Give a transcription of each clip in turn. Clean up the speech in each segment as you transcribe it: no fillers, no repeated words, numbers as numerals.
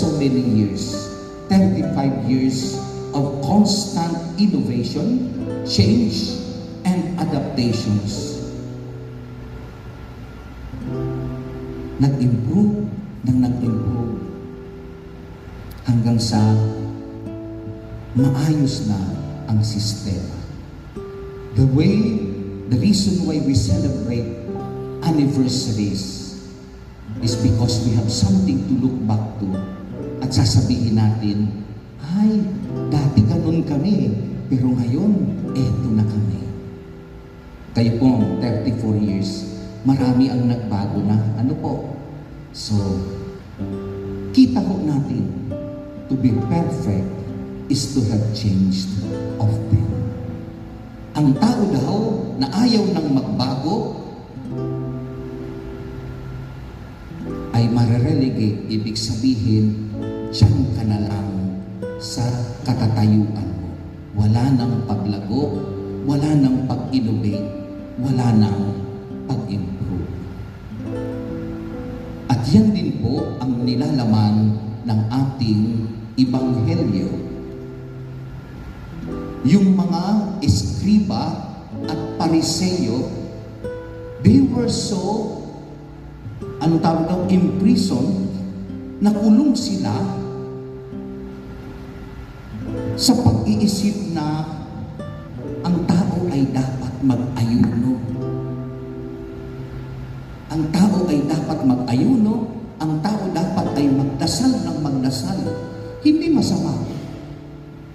so many years, 35 years of constant innovation, change, and adaptations. Nag-improve hanggang sa maayos na ang sistema. The reason why we celebrate anniversaries is because we have something to look back to at sasabihin natin, ay, dati ganun kami, pero ngayon, eto na kami. Kayo po, 34 years, marami ang nagbago na. Ano po? So, kita ko natin, to be perfect is to have changed of them. Ang tao daw na ayaw ng magbago ay marerelegate. Ibig sabihin, diyan ka na lang sa katatayuan mo. Wala nang paglago, wala nang pag-innovate, wala nang pag-improve. At yan din po ang nilalaman ng ating Ebanghelyo. Yung mga eskriba at pariseyo, they were so, imprisoned, nakulong sila sa pag-iisip na ang tao ay dapat mag-ayuno. Ang tao ay dapat mag-ayuno, ang tao dapat ay magdasal ng magdasal. Hindi masama.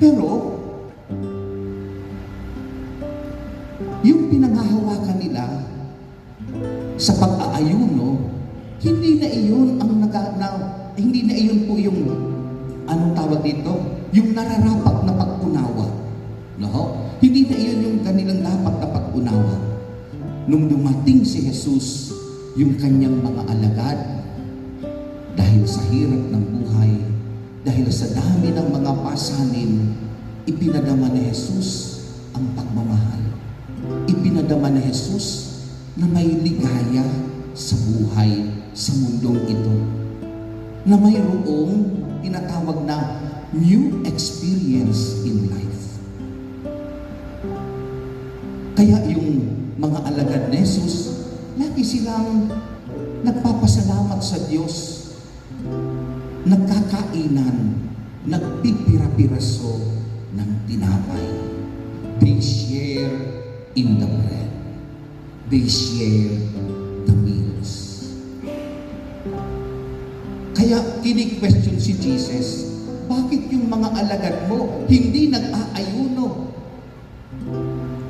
Pero, yung pinanghahawakan nila sa pag-aayuno, hindi na iyon ang hindi na iyon po yung yung nararapat na pag-unawa. No? Hindi na iyon yung kanilang dapat na pag-unawa. Nung dumating si Jesus, yung kanyang mga alagad, dahil sa hirap ng buhay, dahil sa dami ng mga pasanin, ipinadama ni Jesus ang pagmamahal. Ipinadama ni Jesus na may ligaya sa buhay sa mundong ito. Na mayroong tinatawag na new experience in life. Kaya yung mga alagad ni Jesus, lagi silang nagpapasalamat sa Diyos, nagkakainan, nagpipira-piraso ng tinapay. They share in the bread. They share the meals. Kaya kini-question si Jesus, bakit yung mga alagad mo hindi nag-aayuno?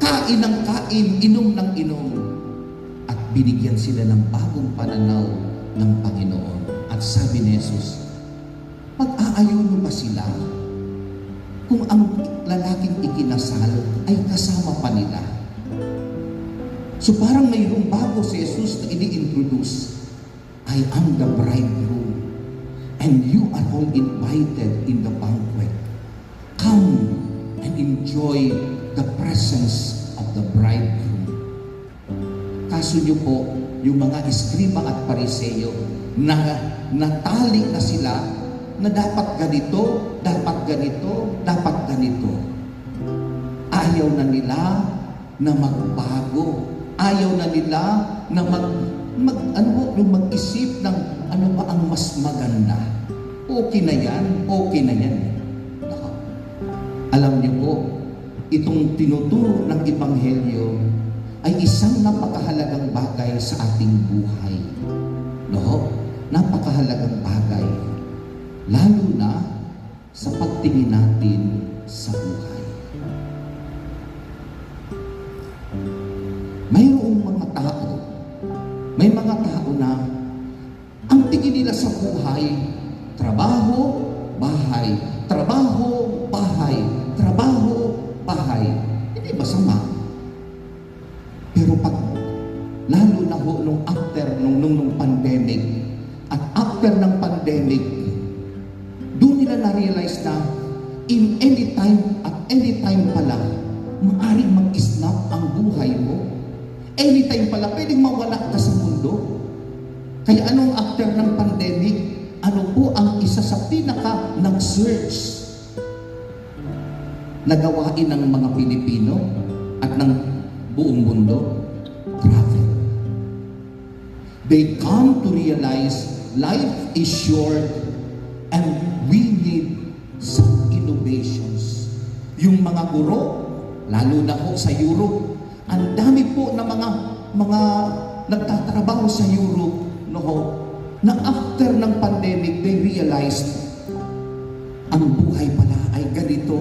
Kain ng kain, inom ng inom. At binigyan sila ng bagong pananaw ng Panginoon. At sabi ni Jesus, mag-aayuno ba sila kung ang lalaking ikinasal ay kasama pa nila? So parang mayroong bago si Jesus na ini-introduce. I am the bridegroom and you are all invited in the banquet. Come and enjoy the presence of the bridegroom. Kaso nyo po, yung mga eskriba at pariseyo na natali na sila na dapat ganito, dapat ganito, dapat ganito. Ayaw na nila na magbago. Ayaw na nila na mag-isip ng ano ba ang mas maganda. Okay na yan, okay na yan. Alam niyo po, itong tinuturo ng Ebanghelyo ay isang napakahalagang bagay sa ating buhay. No? Napakahalagang bagay. Lalo na sa pagtingin natin sa buhay. Mayroong mga tao, may mga tao na ang tingin nila sa buhay, trabaho, bahay, trabaho, bahay, trabaho, bahay. Hindi masama. Pero pag lalo na ho nung after nung pandemic at after ng pandemic, doon nila na-realize na in any time at any time pala, maaaring mag-snap ang buhay mo. Anytime pala, pwedeng mawala ka sa mundo. Kaya anong after ng pandemic, ano po ang isa sa search na gawain ng mga Pilipino at ng buong mundo? Travel. They come to realize life is short and we need some innovations. Yung mga guro, lalo na po sa Europe, ang dami po na mga nagtatrabaho sa Europe, na after ng pandemic, they realized ang buhay pala ay ganito.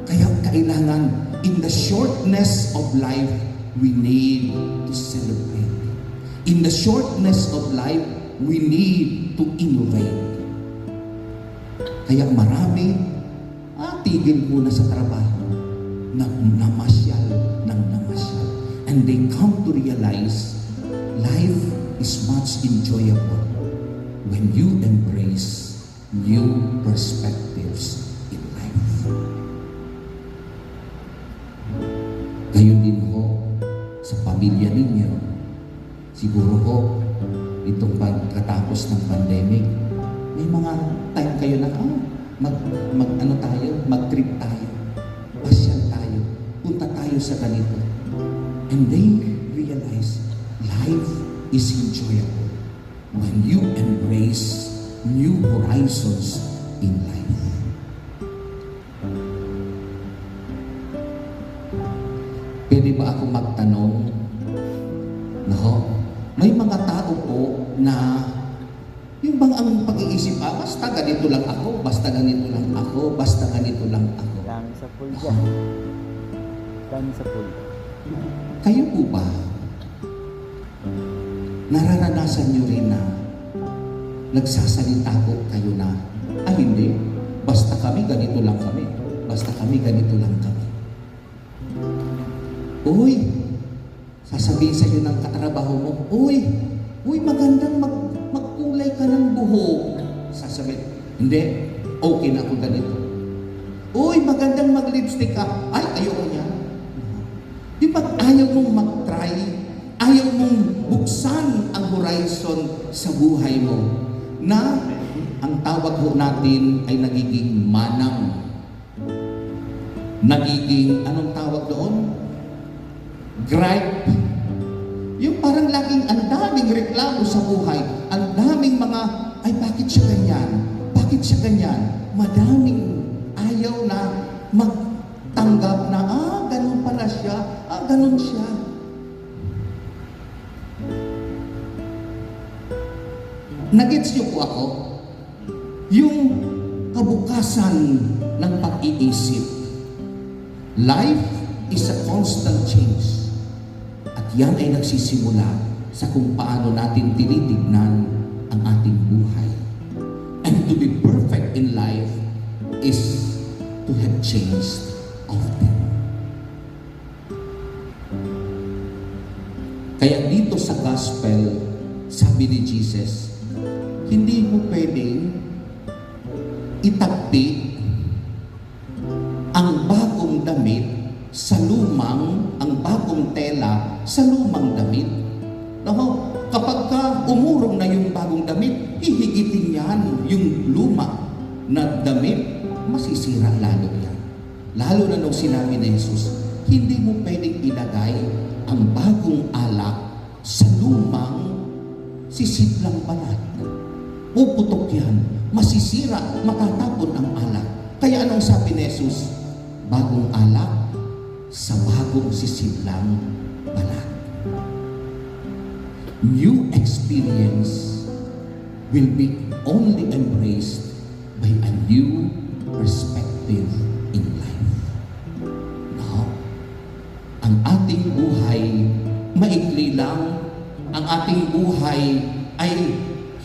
Kaya kailangan, in the shortness of life, we need to celebrate. In the shortness of life, we need to innovate. Kaya marami, tigil muna sa trabaho, namasyal. And they come to realize, life is much enjoyable when you embrace new perspectives in life. Gayon din ho sa pamilya ninyo. Siguro ho, itong pagkatapos ng pandemic, may mga time kayo na, mag-trip tayo, pasyal tayo, punta tayo sa ganito. And they realize life is enjoyable when you embrace new horizons in life. Pwede ba ako magtanong? May mga tao po na yung bang ang pag-iisip, basta ganito lang ako, basta ganito lang ako, basta ganito lang ako. Dami sa pool dyan. Dami sa pool. Kayo po ba? Nararanasan nyo rin na nagsasalita po kayo na, hindi, basta kami ganito lang kami. Basta kami ganito lang kami. Uy, sasabihin sa iyo ng katrabaho mo, Uy, magandang magkulay ka ng buhok. Sasabihin, hindi, okay na ako ganito. Uy, magandang mag-lipstick ka. Ay, ayoko niya. Di ba ayaw mong mag-try? Ayaw mong buksan ang horizon sa buhay mo na ang tawag ho natin ay nagiging manang. Nagiging, anong tawag doon? Gripe. Yung parang laging ang daming reklamo sa buhay. Ang daming mga, bakit siya ganyan? Bakit siya ganyan? Madaming ayaw na magtanggap na, ganun pala siya. Ganun siya. Nagets niyo po ako? Yung kabukasan ng pag-iisip. Life is a constant change. At yan ay nagsisimula sa kung paano natin tinitignan ang ating buhay. And to be perfect in life is to have changed often. Kaya dito sa gospel, sabi ni Jesus, hindi mo pwedeng itagpi ang bagong damit sa ang bagong tela sa lumang damit. Kapag umurong na yung bagong damit, hihigitin yan yung luma na damit, masisira lalo yan. Lalo na nung sinabi ni Jesus, hindi mo pwedeng ilagay ang bagong alak sa lumang sisidlang balat. Puputok yan, masisira, matatapon ang alak. Kaya anong sabi ni Jesus? Bagong alak sa bagong sisidlang balat. New experience will be only embraced by a new perspective in life. No? Ang ating buhay, maikli lang. Ang ating buhay ay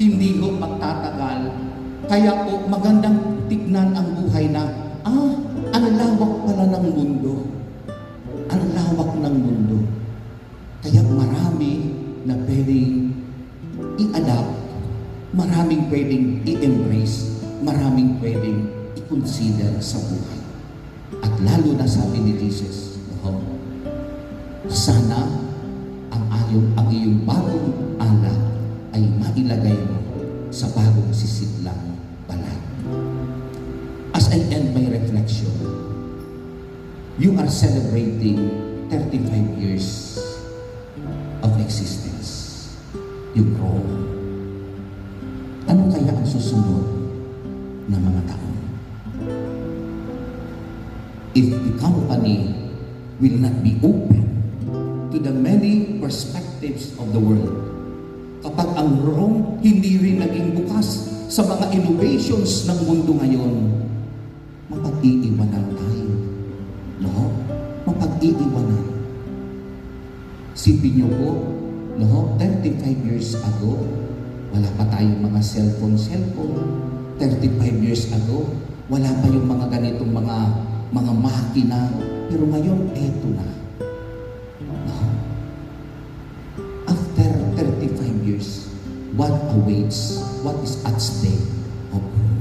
hindi ho magtatagal. Kaya po, magandang tignan ang buhay na, ang lawak pala ng mundo. Ang lawak ng mundo. Kaya marami na pwedeng i-adapt, maraming pwedeng i-embrace, maraming pwedeng i-consider sa buhay. At lalo na sabi ni Jesus, sana ang iyong bagong alak ay mailagay mo sa bagong sisidlang balat. As I end my reflection, you are celebrating 35 years of existence. You've grown. Ano kaya ang susunod na mga taon? If the company will not be open to the many perspectives of the world, kapag ang Rome hindi rin naging bukas sa mga innovations ng mundo ngayon, mapag-iiwanan tayo. No? Mapag-iiwanan. Sipin niyo po, no? 35 years ago, wala pa tayong mga cellphone. 35 years ago, wala pa yung mga ganitong mga makina. Pero ngayon, eto na. No? After 35 years, what awaits? What is at stake of Rome?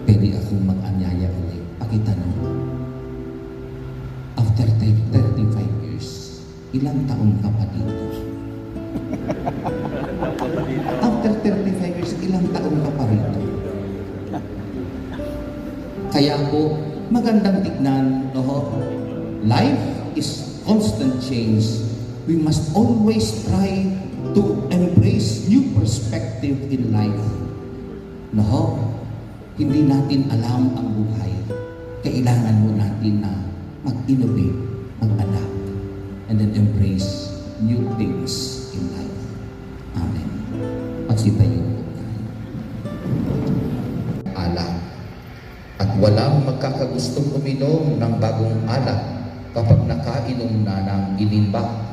Pwede akong mag-anyaya ulit. Pakitanong. After 35 years, ilang taon ka pa dito? After 35 years, ilang taon ka pa rito? Kaya po, magandang tignan, no? Life is constant change. We must always try to embrace new perspective in life. No? Hindi natin alam ang buhay. Kailangan mo natin na mag-innovate, mag-adapt, and then embrace new things in life. Amen. Pagsitayo po tayo. Alak. At walang magkakagustong uminom ng bagong alak kapag nakainom na ng inimbak